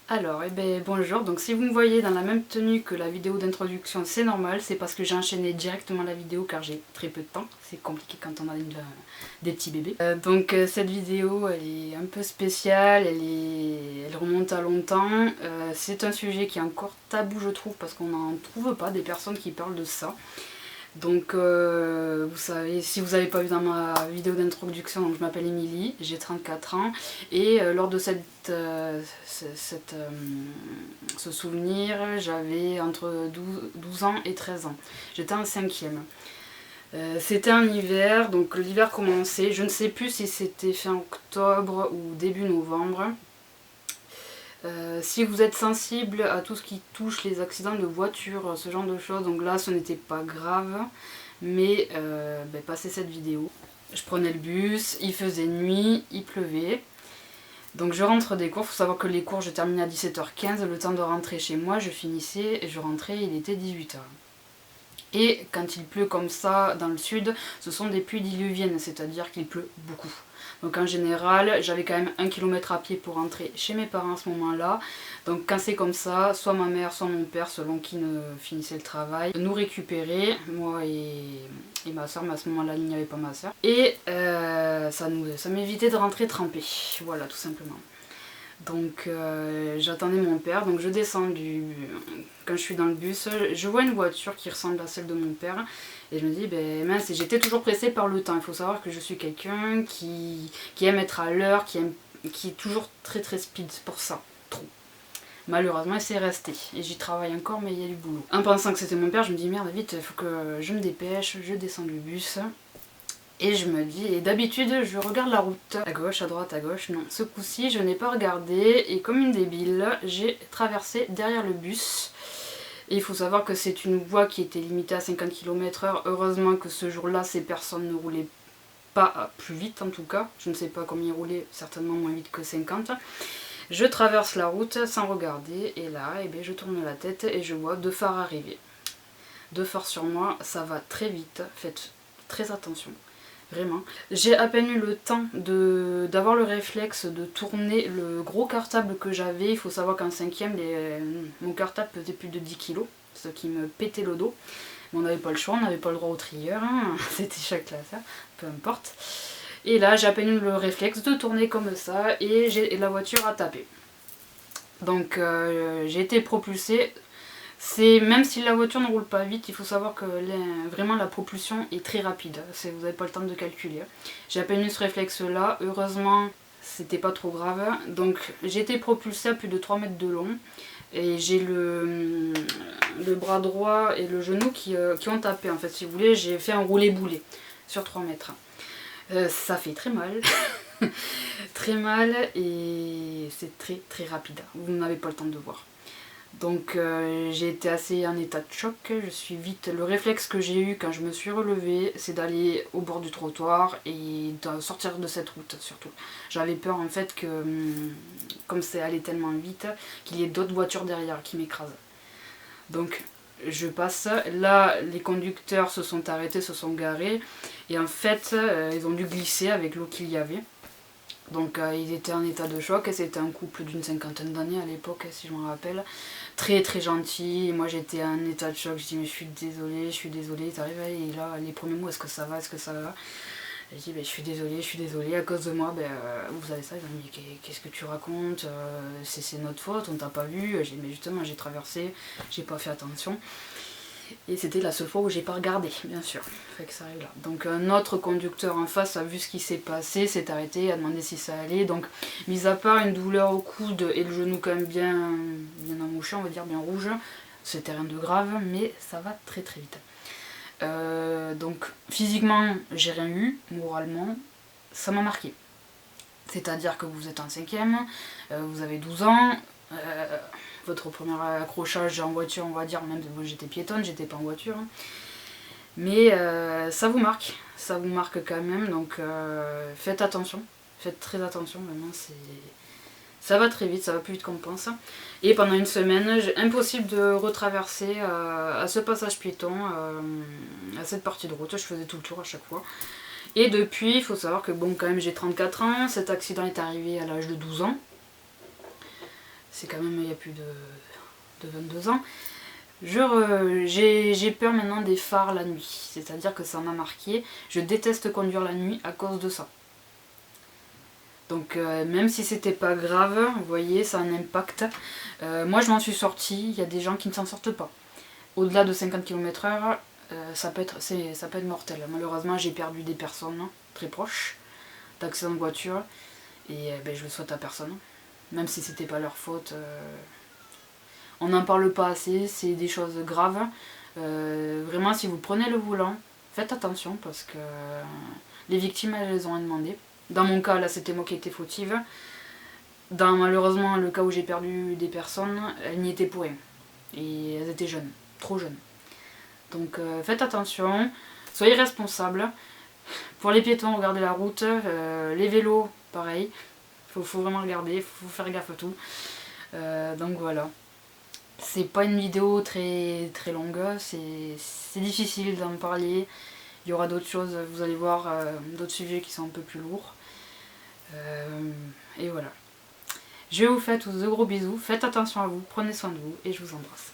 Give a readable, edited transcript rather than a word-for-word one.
Alors, bonjour, donc si vous me voyez dans la même tenue que la vidéo d'introduction, c'est normal, c'est parce que j'ai enchaîné directement la vidéo car j'ai très peu de temps, c'est compliqué quand on a des petits bébés. Cette vidéo, elle est un peu spéciale, elle remonte à longtemps, c'est un sujet qui est encore tabou je trouve parce qu'on n'en trouve pas des personnes qui parlent de ça. Vous savez, si vous n'avez pas vu dans ma vidéo d'introduction, je m'appelle Émilie, j'ai 34 ans et lors de ce souvenir, j'avais entre 12 ans et 13 ans. J'étais en 5e. C'était un hiver, donc l'hiver commençait, je ne sais plus si c'était fin octobre ou début novembre. Si vous êtes sensible à tout ce qui touche les accidents de voiture, ce genre de choses, donc là ce n'était pas grave, mais passé cette vidéo, je prenais le bus, il faisait nuit, il pleuvait, donc je rentre des cours, il faut savoir que les cours je terminais à 17h15, le temps de rentrer chez moi, je finissais et je rentrais, il était 18h. Et quand il pleut comme ça dans le sud, ce sont des pluies diluviennes, c'est-à-dire qu'il pleut beaucoup. Donc en général, j'avais quand même 1 kilomètre à pied pour rentrer chez mes parents à ce moment-là. Donc quand c'est comme ça, soit ma mère, soit mon père, selon qui ne finissait le travail, nous récupérer, moi et ma soeur, mais à ce moment-là, il n'y avait pas ma soeur. Et ça m'évitait de rentrer trempée, voilà, tout simplement. J'attendais mon père, donc je descends quand je suis dans le bus, je vois une voiture qui ressemble à celle de mon père et je me dis mince, j'étais toujours pressée par le temps. Il faut savoir que je suis quelqu'un qui aime être à l'heure, qui est toujours très très speed pour ça, trop. Malheureusement, c'est resté et j'y travaille encore, mais il y a du boulot. En pensant que c'était mon père, je me dis merde, vite, il faut que je me dépêche, je descends du bus. Et je me dis, et d'habitude je regarde la route, à gauche, à droite, à gauche, non. Ce coup-ci je n'ai pas regardé et comme une débile, j'ai traversé derrière le bus. Et il faut savoir que c'est une voie qui était limitée à 50 km/h. Heureusement que ce jour-là, ces personnes ne roulaient pas plus vite en tout cas. Je ne sais pas combien ils roulaient, certainement moins vite que 50. Je traverse la route sans regarder et là, je tourne la tête et je vois deux phares arriver. Deux phares sur moi, ça va très vite, faites très attention. Vraiment. J'ai à peine eu le temps d'avoir le réflexe de tourner le gros cartable que j'avais. Il faut savoir qu'en 5e, mon cartable pesait plus de 10 kg, ce qui me pétait le dos. Mais on n'avait pas le choix, on n'avait pas le droit au trieur, hein. C'était chaque classe, hein. Peu importe. Et là, j'ai à peine eu le réflexe de tourner comme ça et la voiture a tapé. J'ai été propulsée. Même si la voiture ne roule pas vite, il faut savoir que vraiment la propulsion est très rapide. Vous n'avez pas le temps de calculer. J'ai à peine eu ce réflexe là, heureusement c'était pas trop grave. Donc j'ai été propulsée à plus de 3 mètres de long. Et j'ai le bras droit et le genou qui ont tapé en fait, si vous voulez. J'ai fait un roulé-boulé sur 3 mètres. Ça fait très mal. Très mal et c'est très très rapide. Vous n'avez pas le temps de voir. J'ai été assez en état de choc, le réflexe que j'ai eu quand je me suis relevée, c'est d'aller au bord du trottoir et de sortir de cette route surtout. J'avais peur en fait que, comme c'est allé tellement vite, qu'il y ait d'autres voitures derrière qui m'écrasent. Donc je passe, là les conducteurs se sont arrêtés, se sont garés et en fait ils ont dû glisser avec l'eau qu'il y avait. Ils étaient en état de choc et c'était un couple d'une 50aine d'années à l'époque, si je me rappelle. Très très gentil, et moi j'étais en état de choc, je dis mais je suis désolée, t'arrives et là les premiers mots, est-ce que ça va. Et je dis je suis désolée, à cause de moi, vous savez ça, ils ont dit qu'est-ce que tu racontes, c'est notre faute, on t'a pas vu. J'ai dit mais justement j'ai traversé, j'ai pas fait attention. Et c'était la seule fois où j'ai pas regardé, bien sûr. Fait que ça arrive là. Donc un autre conducteur en face a vu ce qui s'est passé, s'est arrêté, a demandé si ça allait. Donc, mis à part une douleur au coude et le genou quand même bien emmouché, on va dire bien rouge, c'était rien de grave, mais ça va très très vite. Physiquement, j'ai rien eu, moralement, ça m'a marqué. C'est-à-dire que vous êtes en 5e, vous avez 12 ans, votre premier accrochage en voiture, on va dire, même si j'étais piétonne, j'étais pas en voiture, hein. Mais ça vous marque quand même, donc faites attention, faites très attention, vraiment, ça va très vite, ça va plus vite qu'on pense. Et pendant une semaine, impossible de retraverser à ce passage piéton, à cette partie de route, je faisais tout le tour à chaque fois. Et depuis, il faut savoir que bon, quand même j'ai 34 ans, cet accident est arrivé à l'âge de 12 ans. c'est quand même il y a plus de 22 ans. J'ai peur maintenant des phares la nuit, c'est-à-dire que ça m'a marqué. Je déteste conduire la nuit à cause de ça. Donc même si c'était pas grave, vous voyez, ça a un impact. Moi je m'en suis sortie, il y a des gens qui ne s'en sortent pas. Au-delà de 50 km/h, ça peut être mortel. Malheureusement j'ai perdu des personnes très proches d'accidents de voiture et je le souhaite à personne. Même si c'était pas leur faute. On n'en parle pas assez, c'est des choses graves. Vraiment si vous prenez le volant, faites attention parce que les victimes elles ont à demander. Dans mon cas, là, c'était moi qui étais fautive. Dans, malheureusement, le cas où j'ai perdu des personnes, elles n'y étaient pour rien. Et elles étaient jeunes, trop jeunes. Donc faites attention, soyez responsables. Pour les piétons, regardez la route. Les vélos, pareil. Faut vraiment regarder, faut faire gaffe à tout. Donc voilà. C'est pas une vidéo très, très longue, c'est difficile d'en parler. Il y aura d'autres choses, vous allez voir, d'autres sujets qui sont un peu plus lourds. Et voilà. Je vous fais tous de gros bisous, faites attention à vous, prenez soin de vous et je vous embrasse.